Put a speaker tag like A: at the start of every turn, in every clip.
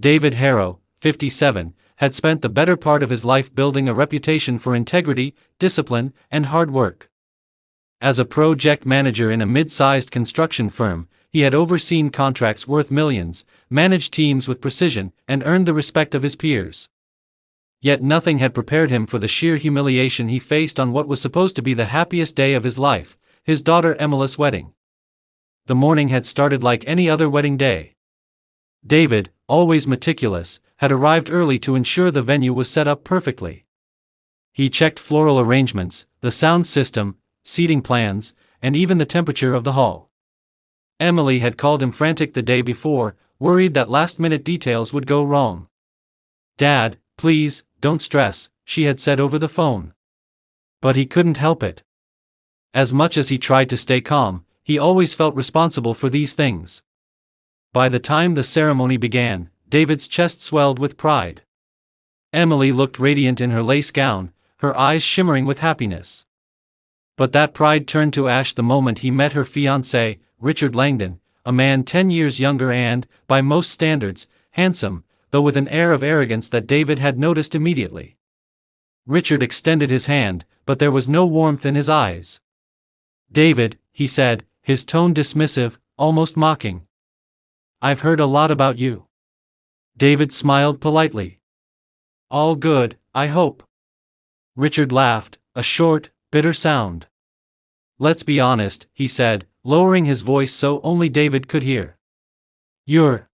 A: David Harrow, 57, had spent the better part of his life building a reputation for integrity, discipline, and hard work. As a project manager in a mid-sized construction firm, he had overseen contracts worth millions, managed teams with precision, and earned the respect of his peers. Yet nothing had prepared him for the sheer humiliation he faced on what was supposed to be the happiest day of his life, his daughter Emily's wedding. The morning had started like any other wedding day. David, always meticulous, had arrived early to ensure the venue was set up perfectly. He checked floral arrangements, the sound system, seating plans, and even the temperature of the hall. Emily had called him frantic the day before, worried that last-minute details would go wrong. "Dad, please, don't stress," she had said over the phone. But he couldn't help it. As much as he tried to stay calm, he always felt responsible for these things. By the time the ceremony began, David's chest swelled with pride. Emily looked radiant in her lace gown, her eyes shimmering with happiness. But that pride turned to ash the moment he met her fiancé, Richard Langdon, a man 10 years younger and, by most standards, handsome, though with an air of arrogance that David had noticed immediately. Richard extended his hand, but there was no warmth in his eyes. "David," he said, his tone dismissive, almost mocking. "I've heard a lot about you." David smiled politely. "All good, I hope." Richard laughed, a short, bitter sound. "Let's be honest," he said, lowering his voice so only David could hear. "You're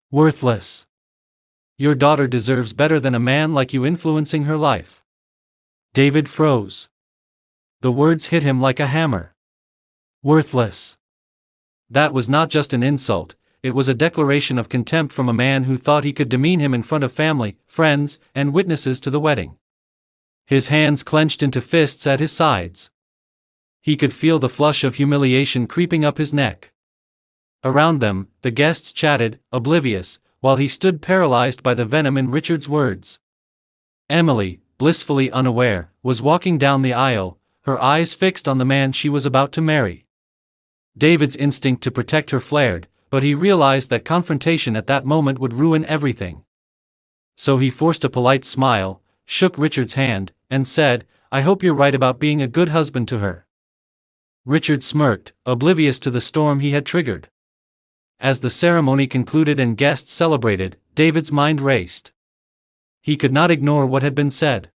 A: worthless. Your daughter deserves better than a man like you influencing her life." David froze. The words hit him like a hammer. Worthless. That was not just an insult, it was a declaration of contempt from a man who thought he could demean him in front of family, friends, and witnesses to the wedding. His hands clenched into fists at his sides. He could feel the flush of humiliation creeping up his neck. Around them, the guests chatted, oblivious, while he stood paralyzed by the venom in Richard's words. Emily, blissfully unaware, was walking down the aisle, her eyes fixed on the man she was about to marry. David's instinct to protect her flared, but he realized that confrontation at that moment would ruin everything. So he forced a polite smile, shook Richard's hand, and said, "I hope you're right about being a good husband to her." Richard smirked, oblivious to the storm he had triggered. As the ceremony concluded and guests celebrated, David's mind raced. He could not ignore what had been said.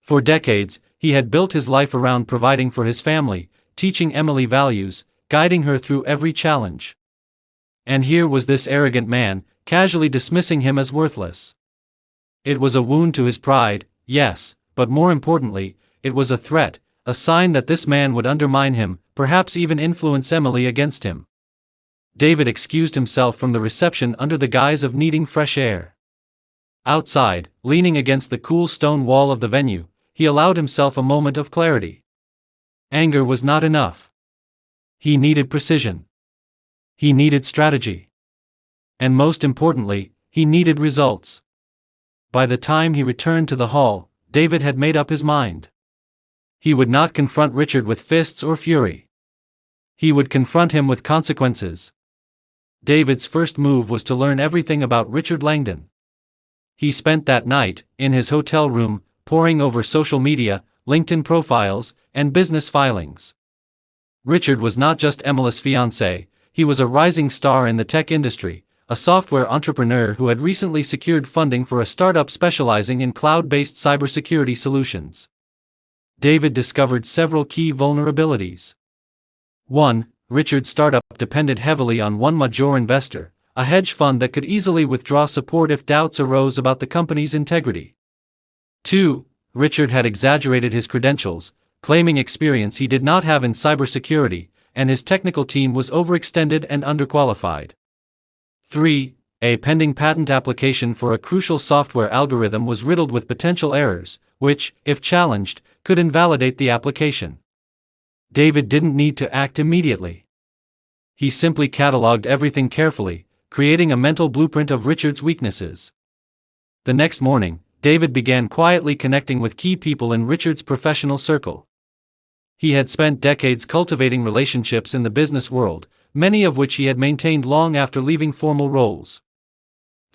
A: For decades, he had built his life around providing for his family, teaching Emily values, guiding her through every challenge. And here was this arrogant man, casually dismissing him as worthless. It was a wound to his pride, yes, but more importantly, it was a threat, a sign that this man would undermine him, perhaps even influence Emily against him. David excused himself from the reception under the guise of needing fresh air. Outside, leaning against the cool stone wall of the venue, he allowed himself a moment of clarity. Anger was not enough. He needed precision. He needed strategy. And most importantly, he needed results. By the time he returned to the hall, David had made up his mind. He would not confront Richard with fists or fury. He would confront him with consequences. David's first move was to learn everything about Richard Langdon. He spent that night, in his hotel room, poring over social media, LinkedIn profiles, and business filings. Richard was not just Emily's fiancé, he was a rising star in the tech industry, a software entrepreneur who had recently secured funding for a startup specializing in cloud-based cybersecurity solutions. David discovered several key vulnerabilities. 1. Richard's startup depended heavily on one major investor, a hedge fund that could easily withdraw support if doubts arose about the company's integrity. 2. Richard had exaggerated his credentials, claiming experience he did not have in cybersecurity, and his technical team was overextended and underqualified. 3. A pending patent application for a crucial software algorithm was riddled with potential errors, which, if challenged, could invalidate the application. David didn't need to act immediately. He simply cataloged everything carefully, creating a mental blueprint of Richard's weaknesses. The next morning, David began quietly connecting with key people in Richard's professional circle. He had spent decades cultivating relationships in the business world, many of which he had maintained long after leaving formal roles.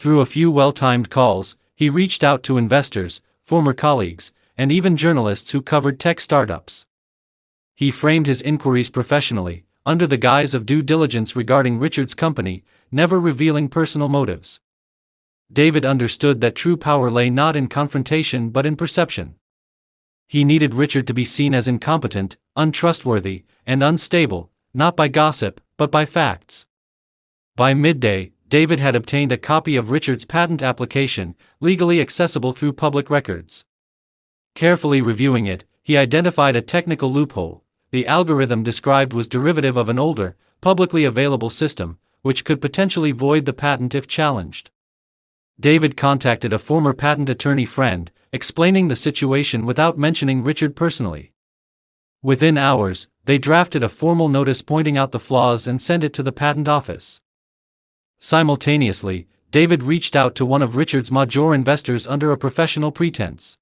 A: Through a few well-timed calls, he reached out to investors, former colleagues, and even journalists who covered tech startups. He framed his inquiries professionally, under the guise of due diligence regarding Richard's company, never revealing personal motives. David understood that true power lay not in confrontation but in perception. He needed Richard to be seen as incompetent, untrustworthy, and unstable, not by gossip, but by facts. By midday, David had obtained a copy of Richard's patent application, legally accessible through public records. Carefully reviewing it, he identified a technical loophole. The algorithm described was derivative of an older, publicly available system, which could potentially void the patent if challenged. David contacted a former patent attorney friend, explaining the situation without mentioning Richard personally. Within hours, they drafted a formal notice pointing out the flaws and sent it to the patent office. Simultaneously, David reached out to one of Richard's major investors under a professional pretense.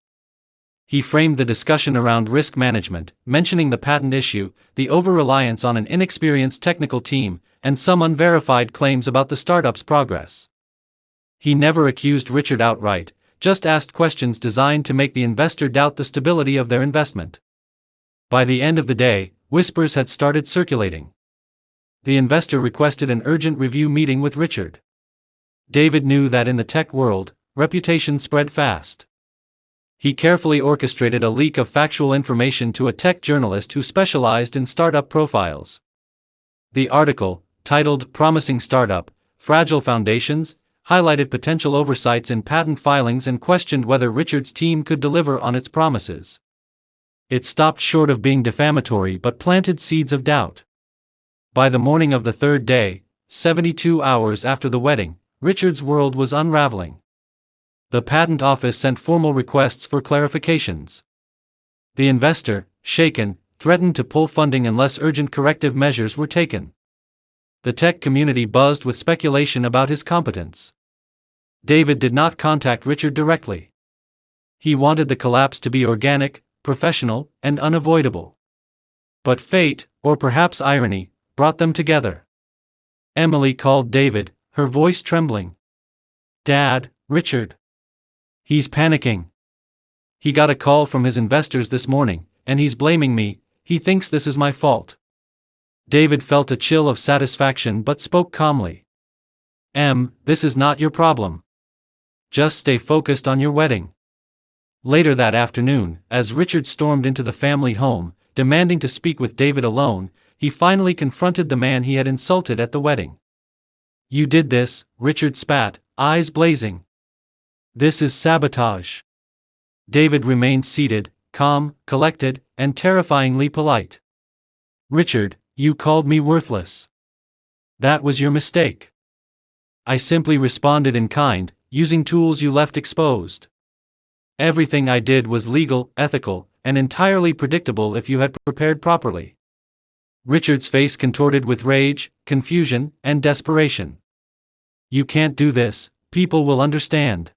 A: He framed the discussion around risk management, mentioning the patent issue, the over-reliance on an inexperienced technical team, and some unverified claims about the startup's progress. He never accused Richard outright, just asked questions designed to make the investor doubt the stability of their investment. By the end of the day, whispers had started circulating. The investor requested an urgent review meeting with Richard. David knew that in the tech world, reputation spread fast. He carefully orchestrated a leak of factual information to a tech journalist who specialized in startup profiles. The article, titled "Promising Startup, Fragile Foundations," highlighted potential oversights in patent filings and questioned whether Richard's team could deliver on its promises. It stopped short of being defamatory but planted seeds of doubt. By the morning of the third day, 72 hours after the wedding, Richard's world was unraveling. The patent office sent formal requests for clarifications. The investor, shaken, threatened to pull funding unless urgent corrective measures were taken. The tech community buzzed with speculation about his competence. David did not contact Richard directly. He wanted the collapse to be organic, professional, and unavoidable. But fate, or perhaps irony, brought them together. Emily called David, her voice trembling. "Dad, Richard. He's panicking. He got a call from his investors this morning, and he's blaming me. He thinks this is my fault." David felt a chill of satisfaction but spoke calmly. This is not your problem. Just stay focused on your wedding." Later that afternoon, as Richard stormed into the family home, demanding to speak with David alone, he finally confronted the man he had insulted at the wedding. "You did this," Richard spat, eyes blazing. "This is sabotage." David remained seated, calm, collected, and terrifyingly polite. "Richard, you called me worthless. That was your mistake. I simply responded in kind, using tools you left exposed. Everything I did was legal, ethical, and entirely predictable if you had prepared properly." Richard's face contorted with rage, confusion, and desperation. "You can't do this, people will understand."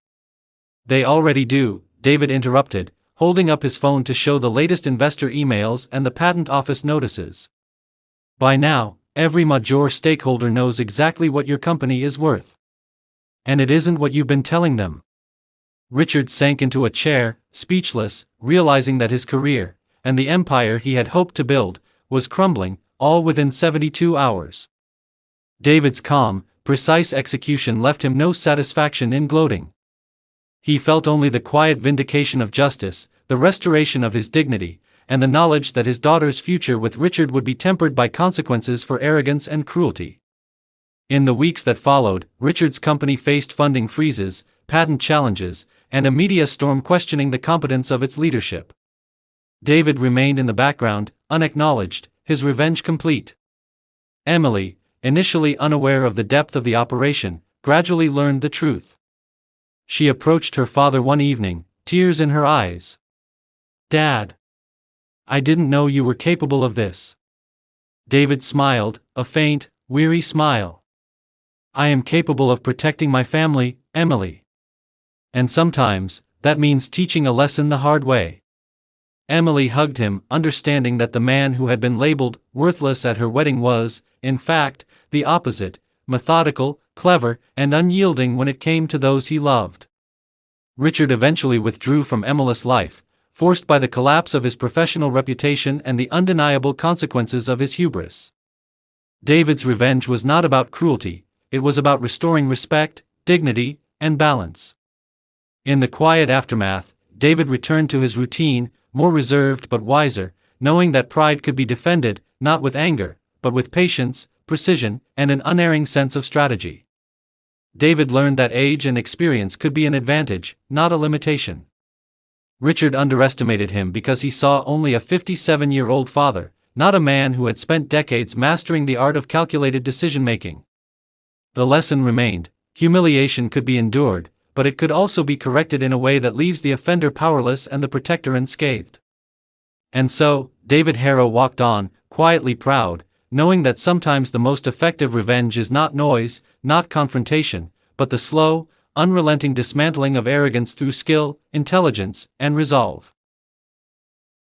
A: "They already do," David interrupted, holding up his phone to show the latest investor emails and the patent office notices. "By now, every major stakeholder knows exactly what your company is worth. And it isn't what you've been telling them." Richard sank into a chair, speechless, realizing that his career, and the empire he had hoped to build, was crumbling, all within 72 hours. David's calm, precise execution left him no satisfaction in gloating. He felt only the quiet vindication of justice, the restoration of his dignity, and the knowledge that his daughter's future with Richard would be tempered by consequences for arrogance and cruelty. In the weeks that followed, Richard's company faced funding freezes, patent challenges, and a media storm questioning the competence of its leadership. David remained in the background, unacknowledged, his revenge complete. Emily, initially unaware of the depth of the operation, gradually learned the truth. She approached her father one evening, tears in her eyes. "Dad, I didn't know you were capable of this." David smiled, a faint, weary smile. "I am capable of protecting my family, Emily. And sometimes, that means teaching a lesson the hard way." Emily hugged him, understanding that the man who had been labeled worthless at her wedding was, in fact, the opposite, methodical, clever, and unyielding when it came to those he loved. Richard eventually withdrew from emulous life, forced by the collapse of his professional reputation and the undeniable consequences of his hubris. David's revenge was not about cruelty, it was about restoring respect, dignity, and balance. In the quiet aftermath, David returned to his routine, more reserved but wiser, knowing that pride could be defended, not with anger, but with patience, precision, and an unerring sense of strategy. David learned that age and experience could be an advantage, not a limitation. Richard underestimated him because he saw only a 57-year-old father, not a man who had spent decades mastering the art of calculated decision-making. The lesson remained: humiliation could be endured, but it could also be corrected in a way that leaves the offender powerless and the protector unscathed. And so, David Harrow walked on, quietly proud, knowing that sometimes the most effective revenge is not noise, not confrontation, but the slow, unrelenting dismantling of arrogance through skill, intelligence, and resolve.